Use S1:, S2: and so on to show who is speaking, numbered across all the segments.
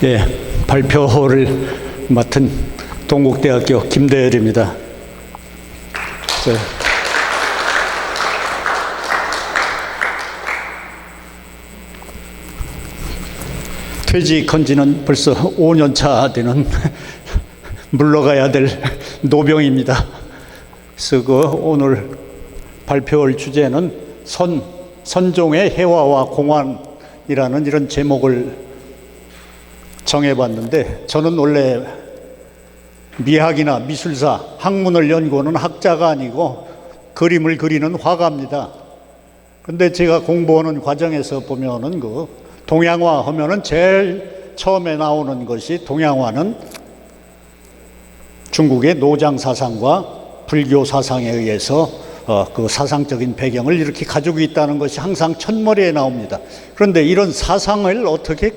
S1: 예, 발표를 맡은 동국대학교 김대열입니다. 퇴직한 지는 벌써 5년 차 되는 물러가야 될 노병입니다. 그래서 오늘 발표할 주제는 선종의 해화와 공안이라는 이런 제목을 정해봤는데, 저는 원래 미학이나 미술사, 학문을 연구하는 학자가 아니고 그림을 그리는 화가입니다. 근데 제가 공부하는 과정에서 보면은 동양화 하면은 제일 처음에 나오는 것이, 동양화는 중국의 노장 사상과 불교 사상에 의해서 그 사상적인 배경을 이렇게 가지고 있다는 것이 항상 첫머리에 나옵니다. 그런데 이런 사상을 어떻게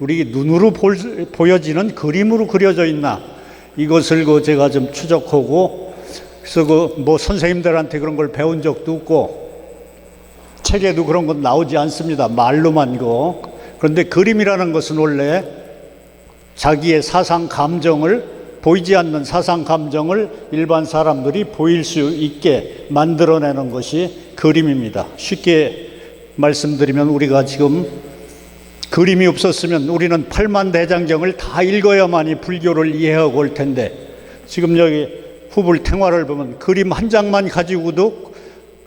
S1: 우리 눈으로 보여지는 그림으로 그려져 있나, 이것을 제가 좀 추적하고, 그래서 선생님들한테 그런 걸 배운 적도 없고 책에도 그런 건 나오지 않습니다. 말로만 그런데 그림이라는 것은 원래 자기의 사상 감정을, 보이지 않는 사상 감정을 일반 사람들이 보일 수 있게 만들어내는 것이 그림입니다. 쉽게 말씀드리면, 우리가 지금 그림이 없었으면 우리는 팔만대장경을 다 읽어야만이 불교를 이해하고 올 텐데, 지금 여기 후불탱화를 보면 그림 한 장만 가지고도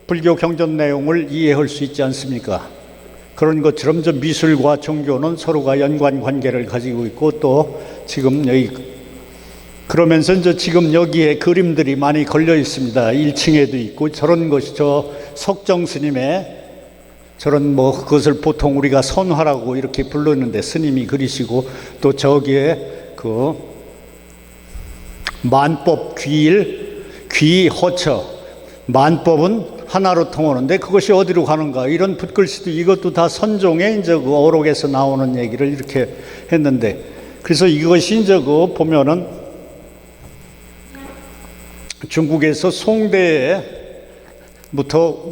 S1: 불교 경전 내용을 이해할 수 있지 않습니까? 그런 것처럼 저 미술과 종교는 서로가 연관 관계를 가지고 있고, 또 지금 여기 그러면서 지금 여기에 그림들이 많이 걸려 있습니다. 1층에도 있고, 저런 것이 저 석정 스님의 저런 그것을 보통 우리가 선화라고 이렇게 부르는데, 스님이 그리시고, 또 저기에 만법 귀허처, 만법은 하나로 통하는데 그것이 어디로 가는가, 이런 붓글씨도, 이것도 다 선종의 어록에서 나오는 얘기를 이렇게 했는데, 그래서 이것이 보면은 중국에서 송대부터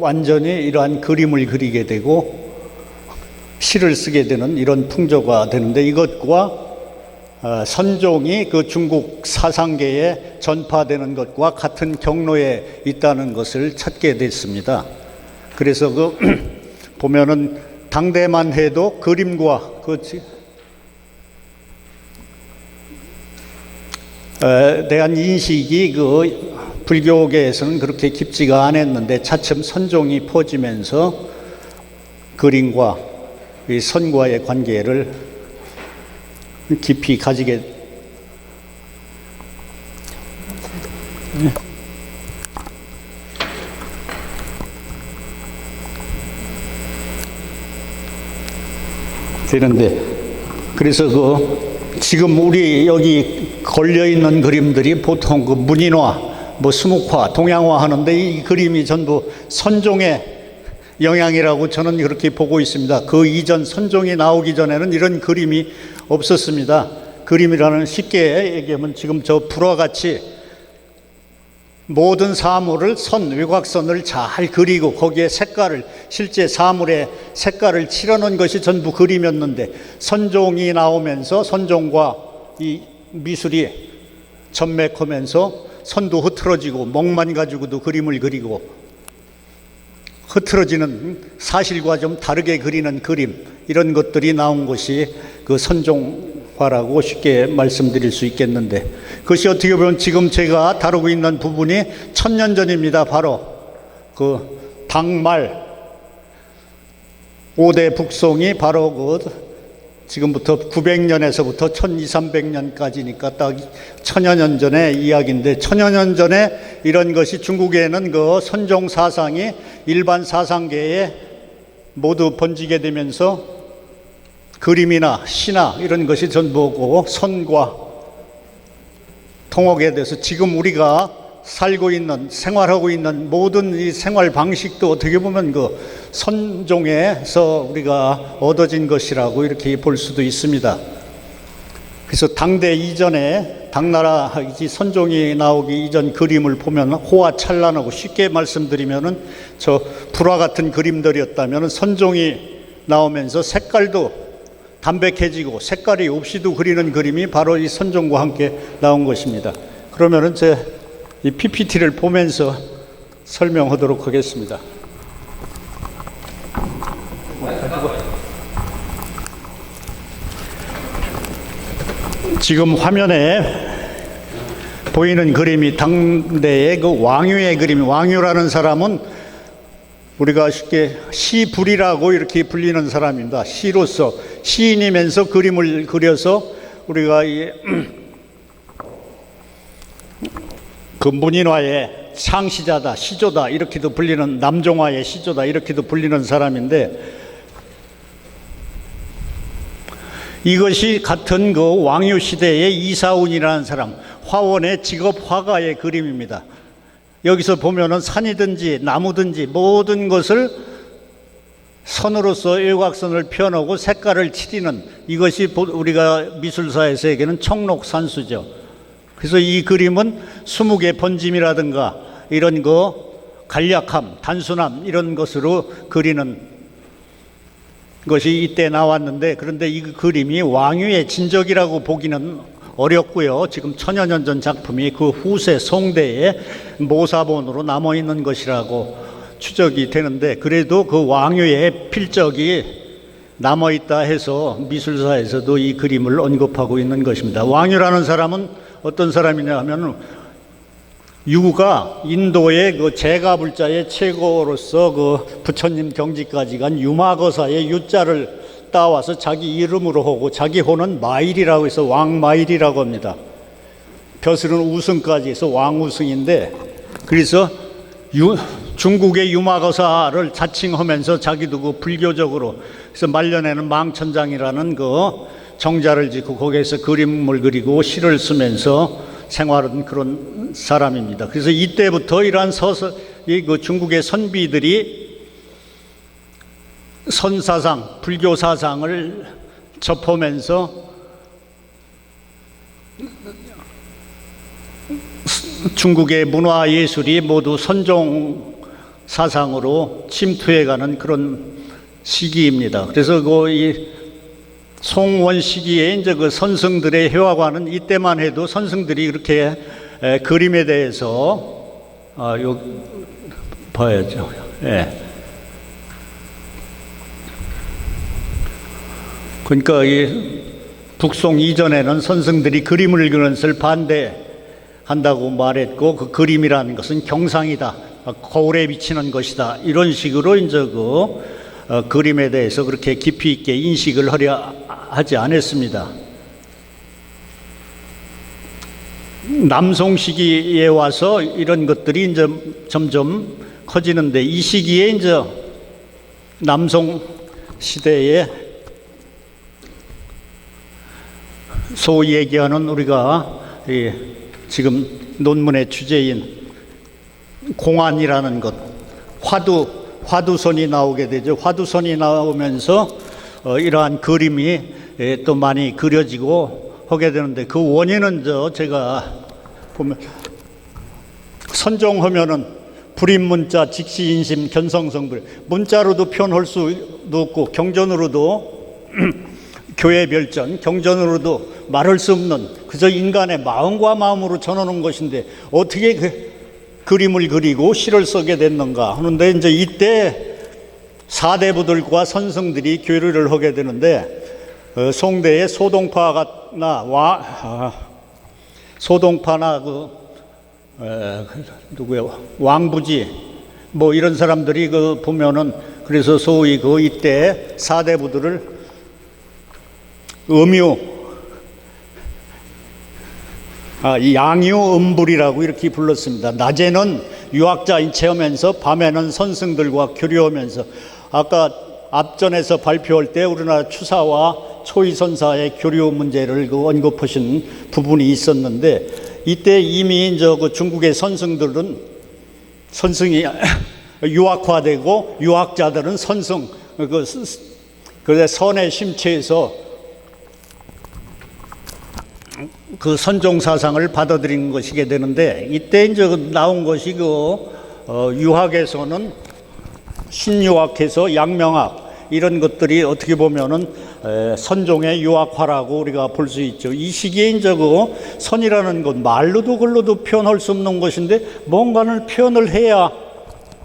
S1: 완전히 이러한 그림을 그리게 되고 시를 쓰게 되는 이런 풍조가 되는데, 이것과 선종이 그 중국 사상계에 전파되는 것과 같은 경로에 있다는 것을 찾게 됐습니다. 그래서 보면은 당대만 해도 그림과 대한 인식이 불교계에서는 그렇게 깊지가 않았는데, 차츰 선종이 퍼지면서 그림과 이 선과의 관계를 깊이 가지게 되는데, 그래서 지금 우리 여기 걸려있는 그림들이 보통 문인화, 수묵화, 동양화 하는데, 이 그림이 전부 선종의 영향이라고 저는 그렇게 보고 있습니다. 그 이전, 선종이 나오기 전에는 이런 그림이 없었습니다. 그림이라는, 쉽게 얘기하면 지금 저 불화 같이 모든 사물을 외곽선을 잘 그리고 거기에 색깔을, 실제 사물의 색깔을 칠하는 것이 전부 그림이었는데, 선종이 나오면서 선종과 이 미술이 전맥하면서 선도 흐트러지고, 먹만 가지고도 그림을 그리고, 흐트러지는 사실과 좀 다르게 그리는 그림, 이런 것들이 나온 것이 그 선종화라고 쉽게 말씀드릴 수 있겠는데, 그것이 어떻게 보면 지금 제가 다루고 있는 부분이 1000년 전입니다. 바로 당말 5대 북송이 바로 지금부터 900년에서부터 1200~1300년까지니까 딱 1000여 년 전의 이야기인데, 1000여 년 전에 이런 것이 중국에는 선종 사상이 일반 사상계에 모두 번지게 되면서 그림이나 시나 이런 것이 전부고 선과 통하게 돼서 지금 우리가 살고 있는, 생활하고 있는 모든 이 생활 방식도 어떻게 보면 선종에서 우리가 얻어진 것이라고 이렇게 볼 수도 있습니다. 그래서 당대 이전에, 당나라 선종이 나오기 이전 그림을 보면 호화찬란하고, 쉽게 말씀드리면은 저 불화 같은 그림들이었다면, 선종이 나오면서 색깔도 담백해지고 색깔이 없이도 그리는 그림이 바로 이 선종과 함께 나온 것입니다. 그러면은 제 이 PPT를 보면서 설명하도록 하겠습니다. 지금 화면에 보이는 그림이 당대의 그 왕유의 그림. 왕유라는 사람은 우리가 쉽게 시불이라고 이렇게 불리는 사람입니다. 시로서 시인이면서 그림을 그려서 우리가 그 문인화의 창시자다, 시조다 이렇게도 불리는, 남종화의 시조다 이렇게도 불리는 사람인데, 이것이 같은 그 왕유 시대의 이사운이라는 사람, 화원의 직업 화가의 그림입니다. 여기서 보면은 산이든지 나무든지 모든 것을 선으로서 일각선을 펴놓고 색깔을 칠하는, 이것이 우리가 미술사에서 얘기하는 청록산수죠. 그래서 이 그림은 수묵의 번짐이라든가 이런 거 간략함, 단순함 이런 것으로 그리는 것이 이때 나왔는데, 그런데 이 그림이 왕유의 진적이라고 보기는 어렵고요. 지금 천여 년 전 작품이 그 후세 송대의 모사본으로 남아있는 것이라고 추적이 되는데, 그래도 그 왕유의 필적이 남아있다 해서 미술사에서도 이 그림을 언급하고 있는 것입니다. 왕유라는 사람은 어떤 사람이냐 하면, 유가 인도의 그 제가불자의 최고로서 그 부처님 경지까지 간 유마거사의 유자를 따와서 자기 이름으로 하고, 자기 호는 마일이라고 해서 왕마일이라고 합니다. 벼슬은 우승까지 해서 왕우승인데, 그래서 중국의 유마거사를 자칭하면서 자기도 그 불교적으로, 그래서 말년에는 망천장이라는 그 정자를 짓고 거기에서 그림을 그리고 시를 쓰면서 생활한 그런 사람입니다. 그래서 이때부터 이러한 그 중국의 선비들이 선사상, 불교 사상을 접하면서 중국의 문화 예술이 모두 선종 사상으로 침투해가는 그런 시기입니다. 그래서 이 송원 시기에 이제 그 선승들의 회화관은, 이때만 해도 선승들이 그렇게 그림에 대해서 요 봐야죠. 예. 그러니까 이 북송 이전에는 선승들이 그림을 그리는 것을 반대한다고 말했고, 그 그림이라는 것은 경상이다, 거울에 비치는 것이다, 이런 식으로 이제 그 그림에 대해서 그렇게 깊이 있게 인식을 하려 하지 않았습니다. 남송 시기에 와서 이런 것들이 이제 점점 커지는데, 이 시기에 이제 남송 시대에 소위 얘기하는, 우리가 지금 논문의 주제인 공안이라는 것, 화두선이 나오게 되죠. 화두선이 나오면서 이러한 그림이 또 많이 그려지고 하게 되는데, 그 원인은 제가 보면 선종하면은 불임문자, 직시인심, 견성성불, 문자로도 표현할 수도 없고 경전으로도 교회 별전, 경전으로도 말할 수 없는, 그저 인간의 마음과 마음으로 전하는 것인데 어떻게 그림을 그리고 시를 쓰게 됐는가 하는데, 이제 이때 사대부들과 선승들이 교류를 하게 되는데, 송대의 소동파나 누구야, 왕부지 뭐 이런 사람들이 그 보면은, 그래서 소위 그 이때 사대부들을 양유음불이라고 이렇게 불렀습니다. 낮에는 유학자인 체험하면서 밤에는 선승들과 교류하면서, 아까 앞전에서 발표할 때 우리나라 추사와 초이선사의 교류 문제를 언급하신 부분이 있었는데, 이때 이미 이제 그 중국의 선승들은 선승이 유학화되고 유학자들은 선승, 그 선의 심취해서 그 선종 사상을 받아들이는 것이게 되는데, 이때 이제 나온 것이 유학에서는 신유학에서 양명학, 이런 것들이 어떻게 보면은 선종의 유학화라고 우리가 볼 수 있죠. 이 시기에 이제 그 선이라는 것 말로도 글로도 표현할 수 없는 것인데 뭔가를 표현을 해야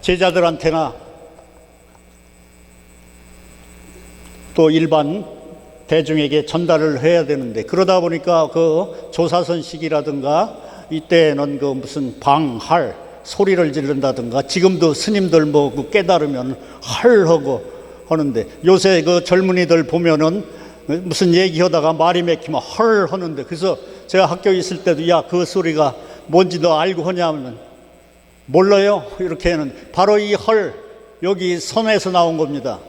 S1: 제자들한테나 또 일반 대중에게 전달을 해야 되는데, 그러다 보니까 그 조사선 시기라든가 이때는 그 무슨 방할 소리를 지른다든가, 지금도 스님들 뭐 그 깨달으면 할하고 하는데, 요새 그 젊은이들 보면은 무슨 얘기하다가 말이 맥히면 헐 하는데, 그래서 제가 학교에 있을 때도 야, 그 소리가 뭔지 너 알고 하냐면 몰라요 이렇게 하는, 바로 이 헐, 여기 선에서 나온 겁니다.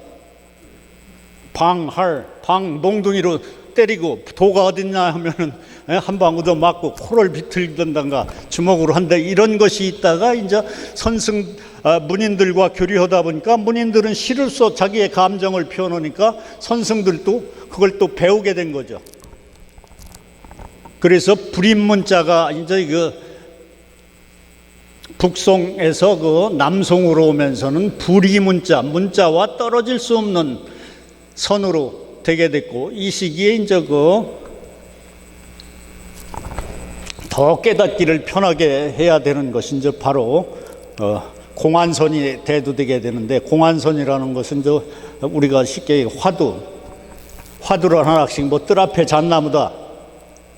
S1: 방할, 방 몽둥이로 때리고, 도가 어딨냐 하면은 한 방 얻어 맞고 코를 비틀던가 주먹으로 한다, 이런 것이 있다가 이제 선승 문인들과 교류하다 보니까 문인들은 시를 써 자기의 감정을 표현하니까 선승들도 그걸 또 배우게 된 거죠. 그래서 불임문자가 이제 그 북송에서 그 남송으로 오면서는 불이문자, 문자와 떨어질 수 없는 선으로 되게 됐고, 이 시기에 이제 더 깨닫기를 편하게 해야 되는 것이 이제 바로 공안선이 대두되게 되는데, 공안선이라는 것은 이제 우리가 쉽게 화두를 하나씩 뭐 뜰 앞에 잣나무다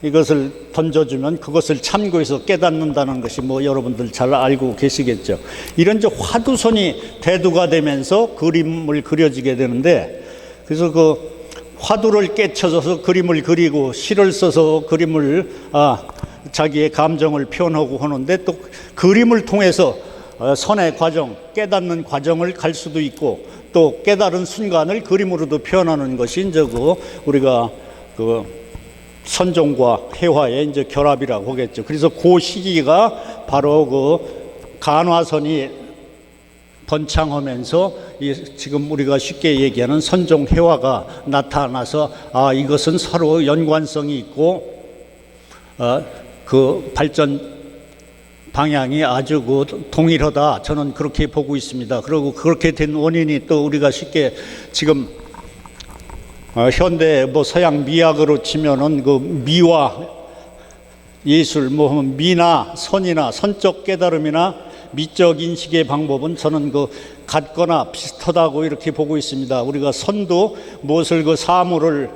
S1: 이것을 던져주면 그것을 참고해서 깨닫는다는 것이 뭐 여러분들 잘 알고 계시겠죠. 이런 이제 화두선이 대두가 되면서 그림을 그려지게 되는데, 그래서 그 화두를 깨쳐서 그림을 그리고 시를 써서 그림을 자기의 감정을 표현하고 하는데, 또 그림을 통해서 선의 과정, 깨닫는 과정을 갈 수도 있고, 또 깨달은 순간을 그림으로도 표현하는 것이 이제 우리가 선종과 회화의 이제 결합이라고 하겠죠. 그래서 그 시기가 바로 간화선이 번창하면서 지금 우리가 쉽게 얘기하는 선종 회화가 나타나서 이것은 서로 연관성이 있고 그 발전 방향이 아주 동일하다, 저는 그렇게 보고 있습니다. 그리고 그렇게 된 원인이 또 우리가 쉽게 지금 현대 서양 미학으로 치면은 그 미와 예술, 미나 선이나 선적 깨달음이나 미적 인식의 방법은 저는 같거나 비슷하다고 이렇게 보고 있습니다. 우리가 선도 무엇을 사물을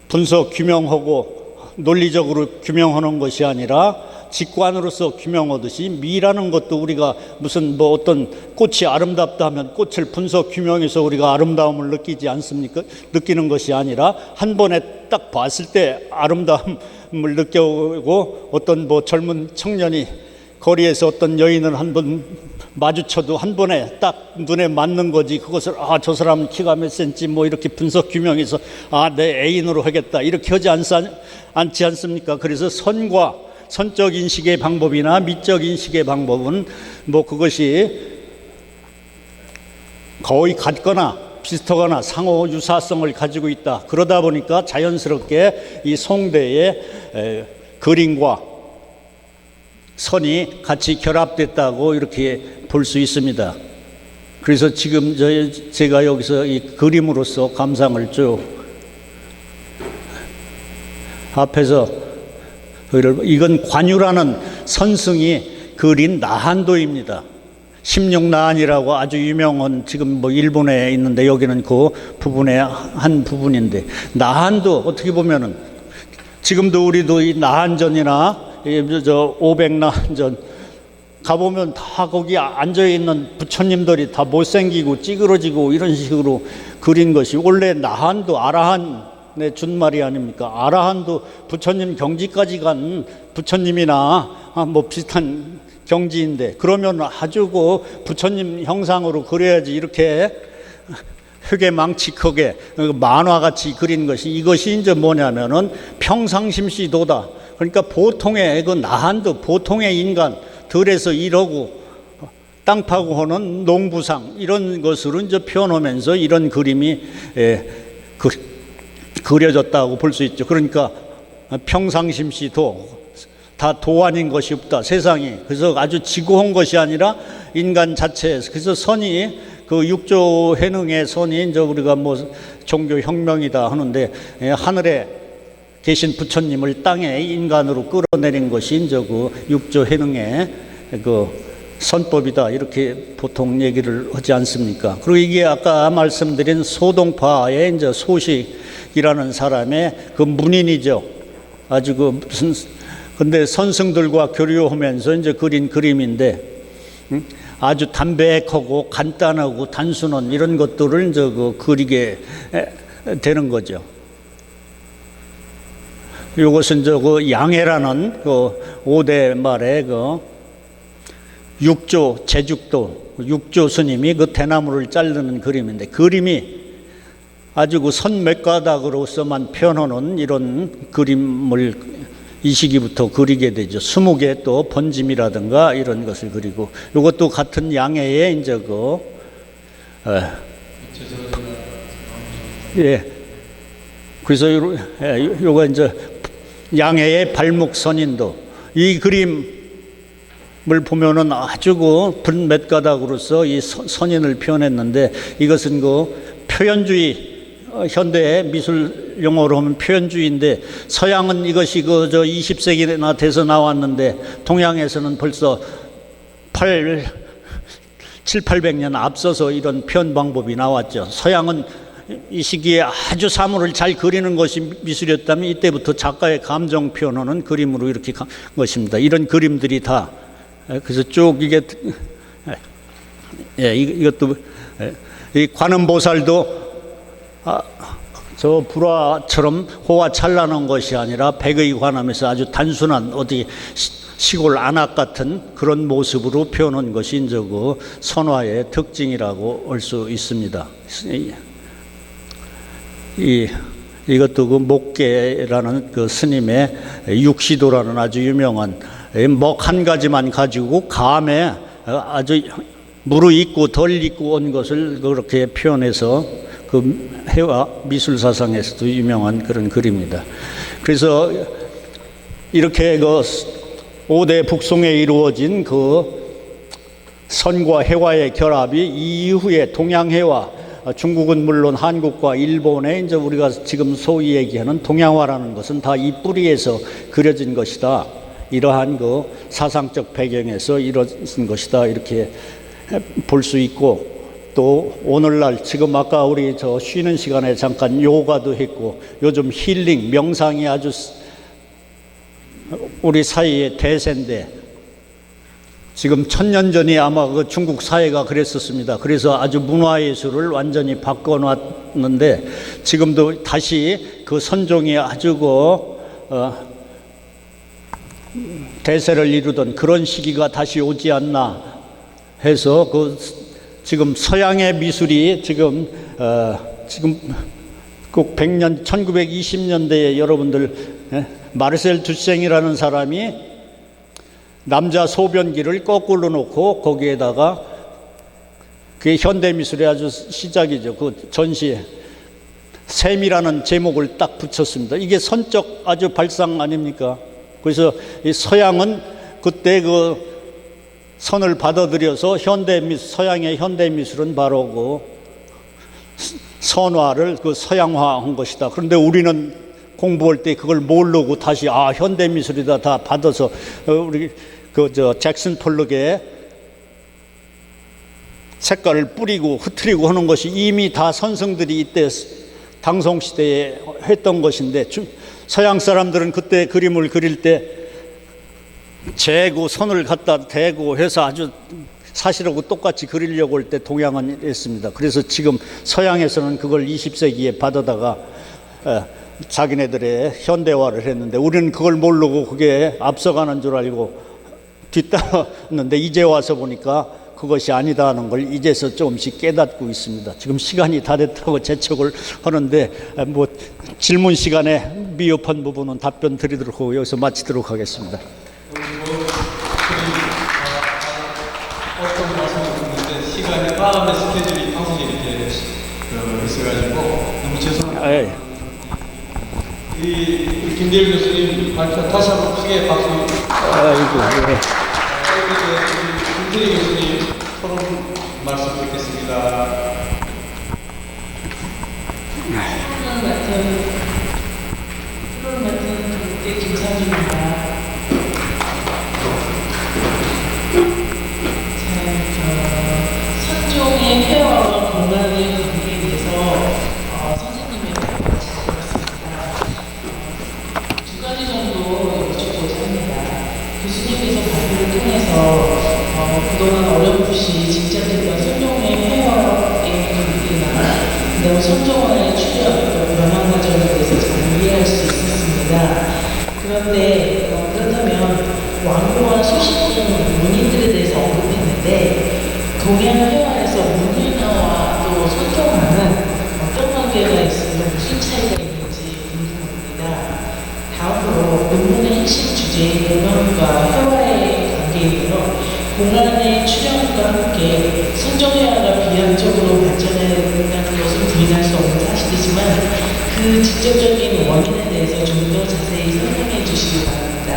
S1: 분석 규명하고 논리적으로 규명하는 것이 아니라 직관으로서 규명하듯이, 미라는 것도 우리가 무슨 어떤 꽃이 아름답다 하면 꽃을 분석 규명해서 우리가 아름다움을 느끼지 않습니까? 느끼는 것이 아니라 한 번에 딱 봤을 때 아름다움을 느껴오고, 어떤 젊은 청년이 거리에서 어떤 여인을 한 번 마주쳐도 한 번에 딱 눈에 맞는 거지, 그것을 저 사람은 키가 몇 센치 이렇게 분석 규명해서 내 애인으로 하겠다 이렇게 하지 않지 않습니까? 그래서 선적 인식의 방법이나 미적 인식의 방법은 그것이 거의 같거나 비슷하거나 상호 유사성을 가지고 있다. 그러다 보니까 자연스럽게 이 송대의 그림과 선이 같이 결합됐다고 이렇게 볼 수 있습니다. 그래서 지금 제가 여기서 이 그림으로서 감상을 쭉 앞에서, 이건 관유라는 선승이 그린 나한도입니다. 16나한이라고 아주 유명한, 지금 일본에 있는데 여기는 그 부분의 한 부분인데, 나한도 어떻게 보면은 지금도 우리도 이 나한전이나 500나한전 가보면 다 거기 앉아있는 부처님들이 다 못생기고 찌그러지고 이런 식으로 그린 것이, 원래 나한도 아라한의 준말이 아닙니까? 아라한도 부처님 경지까지 간 부처님이나 비슷한 경지인데, 그러면 아주 부처님 형상으로 그려야지 이렇게 흑에망치크게 만화같이 그린 것이, 이것이 이제 뭐냐면은 평상심시도다. 그러니까 보통의 나한도, 보통의 인간 들에서 일하고 땅 파고 하는 농부상, 이런 것으로 이제 표현하면서 이런 그림이 그려졌다고 볼 수 있죠. 그러니까 평상심시도, 다 도 아닌 것이 없다, 세상이. 그래서 아주 지고한 것이 아니라 인간 자체에서, 그래서 선이 그 육조 해능의 선이 이제 우리가 뭐 종교 혁명이다 하는데 하늘에 계신 부처님을 땅에 인간으로 끌어내린 것이 이제 그 육조 해능의 그 선법이다 이렇게 보통 얘기를 하지 않습니까? 그리고 이게 아까 말씀드린 소동파의 이제 소식이라는 사람의 그 문인이죠. 아주 그 무슨 근데 선승들과 교류하면서 이제 그린 그림인데 아주 담백하고 간단하고 단순한 이런 것들을 이제 그 그리게 되는 거죠. 이것은 저 그 양해라는 그 5대 말의 그 육조 제죽도 육조 스님이 그 대나무를 자르는 그림인데 그림이 아주 그 선 몇 가닥으로서만 표현하는 이런 그림을 이 시기부터 그리게 되죠. 20개 또 번짐이라든가 이런 것을 그리고 이것도 같은 양해의 이제 그 그래서 요거 이제 양해의 발목선인도 이 그림을 보면은 아주 그 몇 가닥으로서 이 선인을 표현했는데 이것은 그 표현주의 현대 미술 용어로 하면 표현주의인데 서양은 이것이 그 저 20세기나 돼서 나왔는데 동양에서는 벌써 7, 800년 앞서서 이런 표현 방법이 나왔죠. 서양은 이 시기에 아주 사물을 잘 그리는 것이 미술이었다면 이때부터 작가의 감정 표현하는 그림으로 이렇게 간 것입니다. 이런 그림들이 다 그래서 쭉 이게 이것도 이 관음보살도 저 불화처럼 호화찬란한 것이 아니라 백의 관함에서 아주 단순한 어디 시골 안악 같은 그런 모습으로 표현한 것이 이제 그 선화의 특징이라고 할 수 있습니다. 이것도 그 목계라는 그 스님의 육시도라는 아주 유명한 먹 한 가지만 가지고 감에 아주 무르익고 덜 익고 온 것을 그렇게 표현해서 그 해와 미술 사상에서도 유명한 그런 글입니다. 그래서 이렇게 그 5대 북송에 이루어진 그 선과 해와의 결합이 이후에 동양해와 중국은 물론 한국과 일본의 이제 우리가 지금 소위 얘기하는 동양화라는 것은 다 이 뿌리에서 그려진 것이다. 이러한 그 사상적 배경에서 이루어진 것이다. 이렇게 볼 수 있고 또 오늘날 지금 아까 우리 저 쉬는 시간에 잠깐 요가도 했고 요즘 힐링 명상이 아주 우리 사이의 대세인데 지금 1000년 전이 아마 그 중국 사회가 그랬었습니다. 그래서 아주 문화예술을 완전히 바꿔놨는데 지금도 다시 그 선종이 아주 대세를 이루던 그런 시기가 다시 오지 않나 해서 그 지금 서양의 미술이 지금 꼭 100년 1920년대에 여러분들 마르셀 두생이라는 사람이 남자 소변기를 거꾸로 놓고 거기에다가 그게 현대 미술의 아주 시작이죠. 그 전시에 샘이라는 제목을 딱 붙였습니다. 이게 선적 아주 발상 아닙니까? 그래서 이 서양은 그때 그 선을 받아들여서 서양의 현대 미술은 바로 그 선화를 그 서양화한 것이다. 그런데 우리는 공부할 때 그걸 모르고 다시 현대 미술이다 다 받아서 우리 그 잭슨 폴록의 색깔을 뿌리고 흐트리고 하는 것이 이미 다 선생들이 이때 당송 시대에 했던 것인데 서양 사람들은 그때 그림을 그릴 때 재고 선을 갖다 대고 해서 아주 사실하고 똑같이 그리려고 할 때 동양은 했습니다. 그래서 지금 서양에서는 그걸 20세기에 받아다가 자기네들의 현대화를 했는데 우리는 그걸 모르고 그게 앞서가는 줄 알고 뒤따랐는데 이제 와서 보니까 그것이 아니다 하는 걸 이제서 조금씩 깨닫고 있습니다. 지금 시간이 다 됐다고 재촉을 하는데 뭐 질문 시간에 미흡한 부분은 답변 드리도록 하고 여기서 마치도록 하겠습니다.
S2: 어떤 말씀을 듣는데 시간이 다음에 스케줄이 항상 이렇게 있어가지고 너무 죄송합니다. 우리 김대일 교수님 발표 다시 한번 크게 박수. 김대일 교수님 토론 말씀 듣겠습니다.
S3: 네, 김상준입니다. 선종의 폐허와 건강의 관계에 대해서 선생님의 말씀을 들었습니다. 두 가지 정도 여쭤보고자 합니다. 교수님께서 발표를 통해서 그동안 어렴풋이 진짜됐던 선종의 폐허의 관계나 그다음 선종화의 출현, 변화 과정에 대해서 잘 이해할 수 있었습니다. 그런데 그렇다면 왕조와 소신 등 문인들에 대해서 언급했는데 동양 회화에서 문인화와 또 선종화는 어떤 관계가 있으며 무슨 차이가 있는지 궁금합니다. 다음으로 논문의 핵심 주제인 공안과 회화의 관계에 대해 공안의 출현과 함께 선종회화가 비약적으로 발전했다는 것은 부인할 수 없는 사실이지만 그 직접적인 원인에 대해서 좀 더 자세히 설명해 주시기 바랍니다.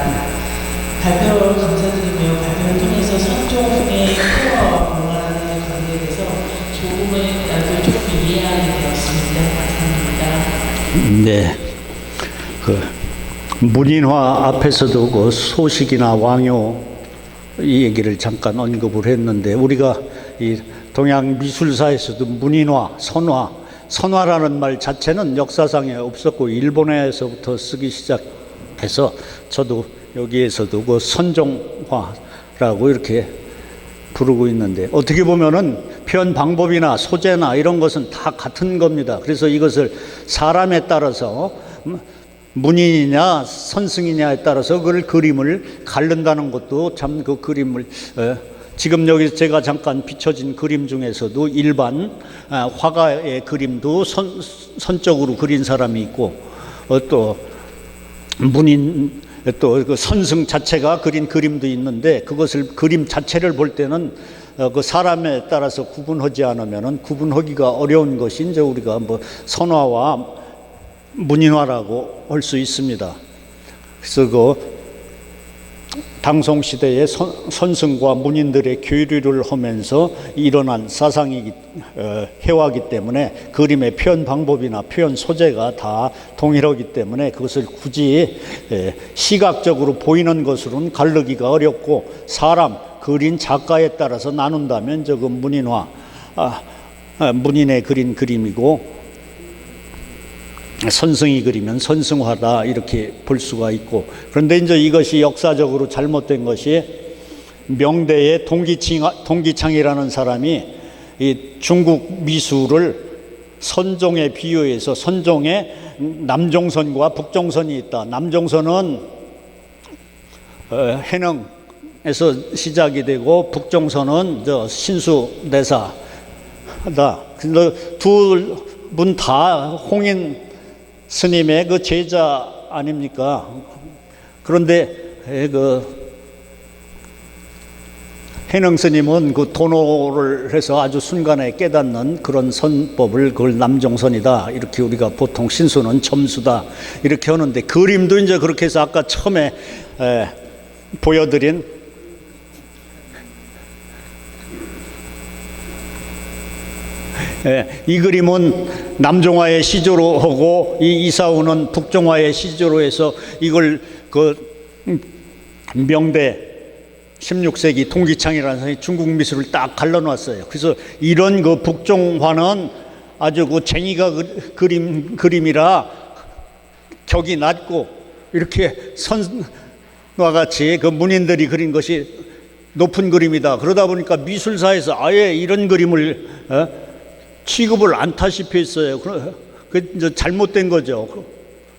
S3: 발표 감사드리며 발표를 통해서 선종의 회화와 공안의 관계에 대해서 조금이라도 조금 이해하게 되었습니다. 감사합니다.
S1: 네. 문인화 앞에서도 그 소식이나 왕요 이 얘기를 잠깐 언급을 했는데 우리가 이 동양 미술사에서도 문인화, 선화라는 말 자체는 역사상에 없었고 일본에서부터 쓰기 시작해서 저도 여기에서도 그 선종화라고 이렇게 부르고 있는데 어떻게 보면은 표현 방법이나 소재나 이런 것은 다 같은 겁니다. 그래서 이것을 사람에 따라서 문인이냐 선승이냐에 따라서 그 그림을 가른다는 것도 참 그 그림을 지금 여기 제가 잠깐 비춰진 그림 중에서도 일반 화가의 그림도 선적으로 그린 사람이 있고 또 문인 또 그 선승 자체가 그린 그림도 있는데 그것을 그림 자체를 볼 때는 그 사람에 따라서 구분하지 않으면은 구분하기가 어려운 것이 이제 우리가 뭐 선화와 문인화라고 할 수 있습니다. 그래서 그 당송 시대의 선승과 문인들의 교류를 하면서 일어난 회화이기 때문에 그림의 표현 방법이나 표현 소재가 다 동일하기 때문에 그것을 굳이 시각적으로 보이는 것으로는 가르기가 어렵고 사람, 그린 작가에 따라서 나눈다면 저거 문인의 그린 그림이고 선승이 그리면 선승화다 이렇게 볼 수가 있고 그런데 이제 이것이 역사적으로 잘못된 것이 명대의 동기창이라는 사람이 이 중국 미술을 선종에 비유해서 선종에 남종선과 북종선이 있다. 남종선은 해능에서 시작이 되고 북종선은 신수내사다. 두 분 다 홍인 스님의 그 제자 아닙니까? 그런데 그 해능 스님은 그 도노를 해서 아주 순간에 깨닫는 그런 선법을 그걸 남종선이다 이렇게 우리가 보통 신수는 점수다 이렇게 하는데 그림도 이제 그렇게 해서 아까 처음에 보여드린 이 그림은 남종화의 시조로 하고 이 이사우는 북종화의 시조로 해서 이걸 그 명대 16세기 통기창이라는 사람이 중국 미술을 딱 갈라놨어요. 그래서 이런 그 북종화는 아주 그 쟁이가 그림이라 격이 낮고 이렇게 선과 같이 그 문인들이 그린 것이 높은 그림이다. 그러다 보니까 미술사에서 아예 이런 그림을 취급을 않다시피 했어요. 그 이제 잘못된 거죠.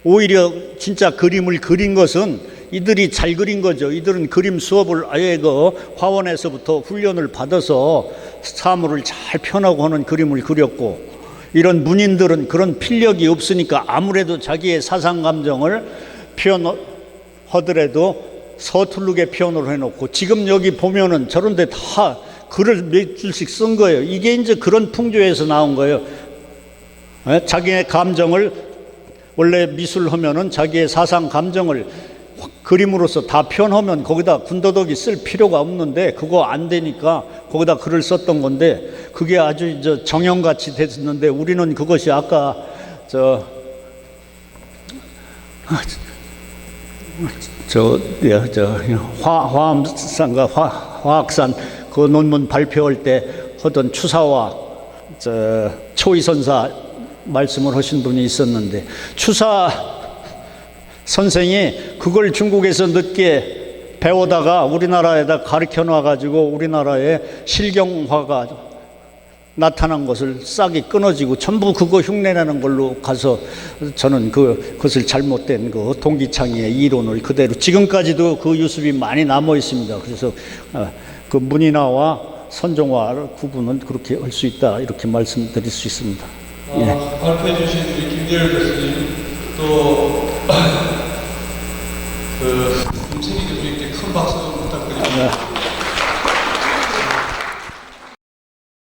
S1: 오히려 진짜 그림을 그린 것은 이들이 잘 그린 거죠. 이들은 그림 수업을 아예 그 화원에서부터 훈련을 받아서 사물을 잘 표현하고 하는 그림을 그렸고 이런 문인들은 그런 필력이 없으니까 아무래도 자기의 사상 감정을 표현하더라도 서툴르게 표현을 해놓고 지금 여기 보면은 저런데 다 글을 몇 줄씩 쓴 거예요. 이게 이제 그런 풍조에서 나온 거예요. 자기의 감정을 원래 미술하면은 자기의 사상 감정을 그림으로서 다 표현하면 거기다 군더더기 쓸 필요가 없는데 그거 안 되니까 거기다 글을 썼던 건데 그게 아주 이제 정형같이 됐는데 우리는 그것이 아까 화암산과 화학산 그 논문 발표할 때 하던 추사와 초이선사 말씀을 하신 분이 있었는데, 추사 선생이 그걸 중국에서 늦게 배우다가 우리나라에다 가르쳐 놔가지고 우리나라에 실경화가 나타난 것을 싹이 끊어지고 전부 그거 흉내내는 걸로 가서 저는 그것을 잘못된 그 동기창의의 이론을 그대로 지금까지도 그 유습이 많이 남아 있습니다. 그래서 그 문인화와 선종화를 구분은 그렇게 할 수 있다, 이렇게 말씀드릴 수 있습니다.
S2: 발표해 주신 우리 김대열 교수님, 또 김세기 교수님께 큰 박수 부탁드립니다.